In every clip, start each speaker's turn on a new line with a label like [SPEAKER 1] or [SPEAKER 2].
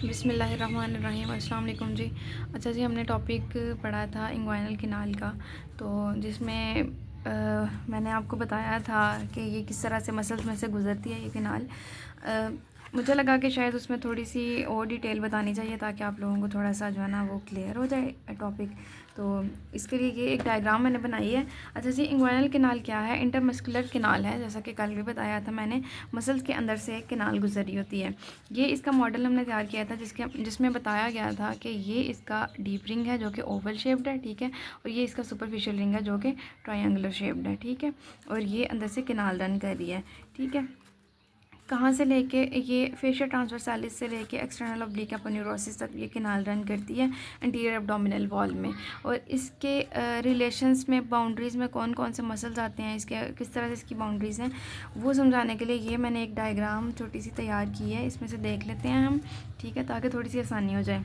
[SPEAKER 1] बिस्मिल्लाहिर्रहमानिर्रहीम। अस्सलाम वालेकुम जी। अच्छा जी, हमने टॉपिक पढ़ा था इंग्वाइनल कैनाल का, तो जिसमें मैंने आपको बताया था कि ये किस तरह से मसल्स में से गुज़रती है ये कैनाल। मुझे लगा कि शायद उसमें थोड़ी सी और डिटेल बतानी चाहिए ताकि आप लोगों को थोड़ा सा जो है ना वो क्लियर हो जाए टॉपिक। तो इसके लिए ये एक डायग्राम मैंने बनाई है। अच्छा जी, इंग्वाइनल कैनाल क्या है? इंटरमस्कुलर कैनाल है, जैसा कि कल भी बताया था मैंने। मसल्स के अंदर से एक कैनाल गुजरी होती है। ये इसका मॉडल हमने तैयार किया था जिसमें बताया गया था कि ये इसका डीप रिंग है जो कि ओवल शेप्ड है, ठीक है, और ये इसका सुपरफिशियल रिंग है जो कि ट्रायंगुलर शेप्ड है, ठीक है, और ये अंदर से कैनाल रन कर रही है, ठीक है। कहाँ से लेके ये फेशियल ट्रांसवर्सालिस से लेके एक्सटर्नल ऑब्लिक एपोन्यूरोसिस तक ये कैनाल रन करती है एंटीरियर एब्डोमिनल वॉल में। और इसके रिलेशंस में बाउंड्रीज़ में कौन कौन से मसल्स आते हैं, इसके किस तरह से इसकी बाउंड्रीज़ हैं, वो समझाने के लिए ये मैंने एक डायग्राम छोटी सी तैयार की है। इसमें से देख लेते हैं हम, ठीक है, ताकि थोड़ी सी आसानी हो जाए।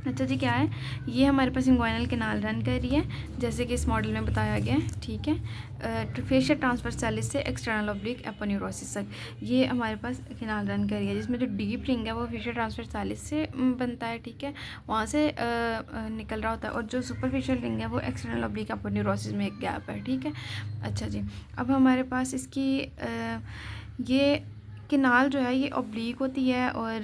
[SPEAKER 1] अच्छा जी, क्या है ये? हमारे पास इंग्वाइनल कैनाल रन कर रही है जैसे कि इस मॉडल में बताया गया है, ठीक है। फेशियल ट्रांसवर्सालिस से एक्सटर्नल ऑब्लिक एपोन्यूरोसिस तक ये हमारे पास कैनाल रन कर रही है, जिसमें जो डीप रिंग है वो फेशियल ट्रांसवर्सालिस से बनता है, ठीक है, वहाँ से निकल रहा होता है, और जो सुपरफिशियल रिंग है वो एक्सटर्नल ऑब्लिक एपोन्यूरोसिस में एक गैप है, ठीक है। अच्छा जी, अब हमारे पास इसकी ये कैनाल जो है ये ऑब्लिक होती है और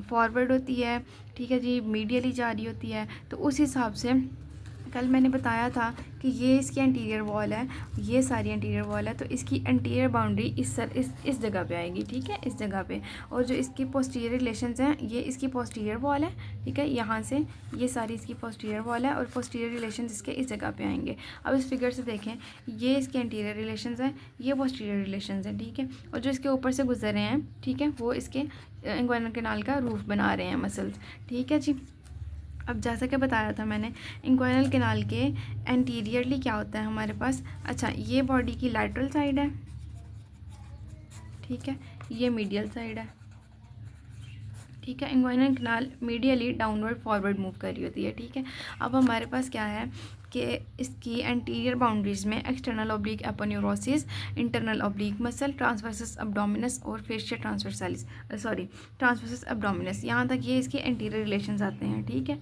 [SPEAKER 1] फॉरवर्ड होती है, ठीक है जी, मीडियली जा रही होती है। तो उस हिसाब से कल मैंने बताया था कि ये इसकी एंटीरियर वॉल है, ये सारी एंटीरियर वॉल है, तो इसकी एंटीरियर बाउंड्री इस जगह पे आएगी, ठीक है, इस जगह पे। और जो इसकी पोस्टीरियर रिलेशंस हैं, ये इसकी पोस्टीरियर वॉल है, ठीक है, यहाँ से ये सारी इसकी पोस्टीरियर वॉल है और पोस्टीरियर रिलेशंस इसके इस जगह पे आएंगे। अब इस फिगर से देखें, ये इसके एंटीरियर रिलेशंस हैं, ये पोस्टीरियर रिलेशंस हैं, ठीक है, और जो इसके ऊपर से गुजर रहे हैं, ठीक है, वो इसके इंग्वाइनल कैनाल का रूफ बना रहे हैं मसल्स, ठीक है जी। अब जैसा कि बताया था मैंने, इंग्वाइनल कैनाल के एंटीरियरली क्या होता है हमारे पास। अच्छा, ये बॉडी की लैटरल साइड है, ठीक है, ये मीडियल साइड है, ठीक है। Inguinal canal medially downward forward move कर रही होती है, ठीक है। अब हमारे पास क्या है कि इसकी एंटीरियर बाउंड्रीज़ में external oblique aponeurosis, internal oblique muscle, transversus abdominis और फेशियल ट्रांसवर्सस एब्डोमिनस, यहाँ तक ये इसके एंटीरियर रिलेशंस आते हैं, ठीक है।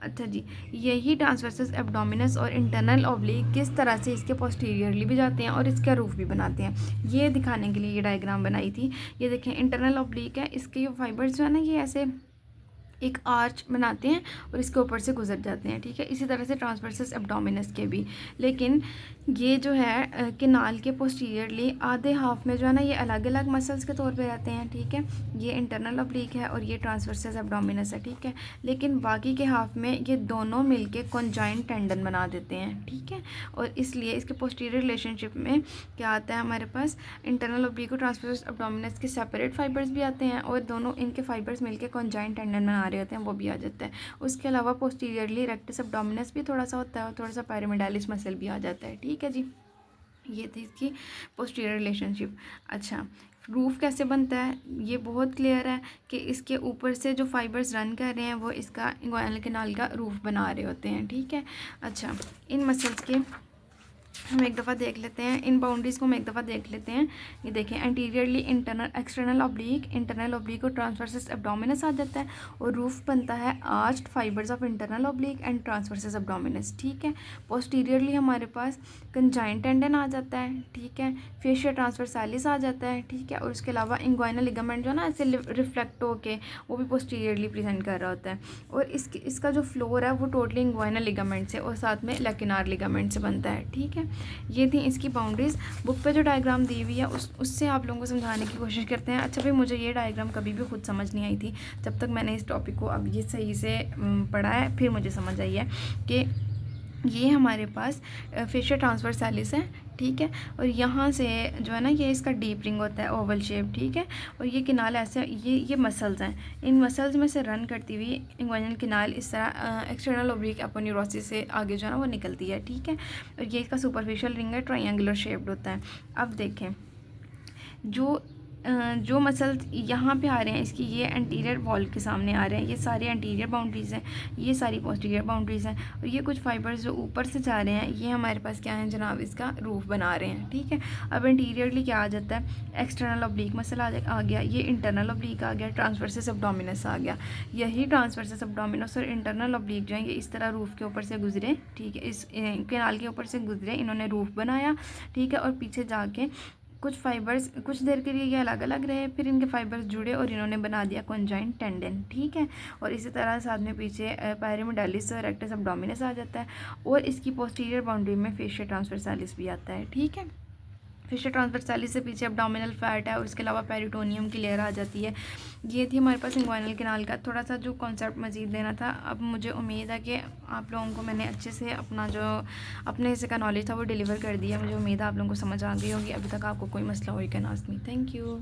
[SPEAKER 1] अच्छा जी, यही ट्रांसवर्सस एब्डोमिनस और इंटरनल ऑब्लिक किस तरह से इसके पोस्टीरियरली भी जाते हैं और इसका रूफ भी बनाते हैं, ये दिखाने के लिए ये डायग्राम बनाई थी। ये देखें, इंटरनल ऑब्लिक है, इसके ये फाइबर्स जो है ना ये ऐसे एक आर्च बनाते हैं और इसके ऊपर से गुजर जाते हैं, ठीक है। इसी तरह से ट्रांसवर्सस एब्डोमिनस के भी, लेकिन ये जो है कैनाल के पोस्टीरियरली आधे हाफ में जो है ना ये अलग अलग मसल्स के तौर पे रहते हैं, ठीक है। ये इंटरनल ऑब्लिक है और ये ट्रांसवर्सस एब्डोमिनस है, ठीक है, लेकिन बाकी के हाफ में ये दोनों मिलके कॉन्जॉइंट टेंडन बना देते हैं, ठीक है। और इसलिए इसके पोस्टीरियर रिलेशनशिप में क्या आता है हमारे पास, इंटरनल ऑब्लिक और ट्रांसवर्सस एब्डोमिनस के सेपरेट फाइबर्स भी आते हैं और दोनों इनके फाइबर्स मिलके कॉन्जॉइंट टेंडन बना रहे होते हैं, वो भी आ जाता है। उसके अलावा पोस्टीरियरली रेक्टस एब्डोमिनस भी थोड़ा सा होता है और थोड़ा सा पैरामिडालिस मसल भी आ जाता है, ठीक है जी। ये थी इसकी पोस्टीरियर रिलेशनशिप। अच्छा, रूफ कैसे बनता है ये बहुत क्लियर है कि इसके ऊपर से जो फाइबर्स रन कर रहे हैं वो इसका इंग्वाइनल कैनाल का रूफ बना रहे होते हैं, ठीक है। अच्छा, इन मसल्स के हम एक दफ़ा देख लेते हैं, इन बाउंड्रीज़ को हम एक दफ़ा देख लेते हैं। ये देखें, anteriorly external oblique, internal oblique और ट्रांसवर्सस एब्डोमिनस आ जाता है और रूफ बनता है arched fibres of internal oblique and transversus abdominis, ठीक है। पोस्टीरियरली हमारे पास कंजाइन टेंडन आ जाता है, ठीक है, फेशियल ट्रांसवर्सालिस आ जाता है, ठीक है, और उसके अलावा इंग्वाइनल लिगामेंट जो है ना ऐसे रिफ्लेक्ट होके वो भी पोस्टीरियरली प्रेजेंट कर रहा होता है। और इसका जो फ्लोर है वो टोटली इंग्वाइनल लिगामेंट से और साथ में लैक्यूनार लिगामेंट से बनता है, ठीक है। ये थी इसकी बाउंड्रीज़। बुक पे जो डायग्राम दी हुई है उससे आप लोगों को समझाने की कोशिश करते हैं। अच्छा भाई, मुझे ये डायग्राम कभी भी खुद समझ नहीं आई थी जब तक मैंने इस टॉपिक को अब ये सही से पढ़ा है, फिर मुझे समझ आई है कि ये हमारे पास फेशियल ट्रांसवर्सालिस है, ठीक है, और यहाँ से जो है ना ये इसका डीप रिंग होता है ओवल शेप, ठीक है, और ये किनाल ऐसे ये मसल्स हैं, इन मसल्स में से रन करती हुई इंग्वाइनल किनाल इस तरह एक्सटर्नल ऑब्लिक एपोन्यूरोसिस से आगे जो है ना वो निकलती है, ठीक है, और ये इसका सुपरफिशियल रिंग है, ट्रायंगुलर शेप्ड होता है। अब देखें, जो जो मसल्स यहाँ पे आ रहे हैं इसकी, ये एंटीरियर वॉल के सामने आ रहे हैं, ये सारे एंटीरियर बाउंड्रीज़ हैं, ये सारी पोस्टीरियर बाउंड्रीज़ हैं, और ये कुछ फाइबर्स जो ऊपर से जा रहे हैं ये हमारे पास क्या है जनाब, इसका रूफ बना रहे हैं। ठीक है, अब इंटीरियरली क्या आ जाता है, एक्सटर्नल ऑब्लिक मसल आ गया, ये इंटरनल ऑब्लिक आ गया, ट्रांसवर्सस एब्डोमिनस आ गया। यही ट्रांसवर्सस एब्डोमिनस और इंटरनल ऑब्लिक जो है ये इस तरह रूफ के ऊपर से गुजरे। ठीक है, इस कैनाल के ऊपर से गुजरे, इन्होंने रूफ बनाया। ठीक है, और पीछे जाके कुछ फाइबर्स कुछ देर के लिए ये अलग अलग रहे, फिर इनके फाइबर्स जुड़े और इन्होंने बना दिया कॉन्जाइंट टेंडन। ठीक है, और इसी तरह साथ में पीछे पैरामिडालिस और रेक्टस एब्डोमिनस आ जाता है, और इसकी पोस्टीरियर बाउंड्री में फेशिया ट्रांसवर्सालिस भी आता है। ठीक है, फेशिया ट्रांसवर्सालिस से पीछे एब्डोमिनल फैट है, और इसके अलावा पेरिटोनियम की लेयर आ जाती है। ये थी हमारे पास इंग्वाइनल कैनाल का थोड़ा सा जो कॉन्सेप्ट मज़ीद देना था। अब मुझे उम्मीद है कि आप लोगों को मैंने अच्छे से अपना जो अपने हिस्से का नॉलेज था वो डिलीवर कर दिया। मुझे उम्मीद है आप लोगों को समझ आ गई होगी। अभी तक आपको कोई मसला हो कैनाल्स में। Thank you.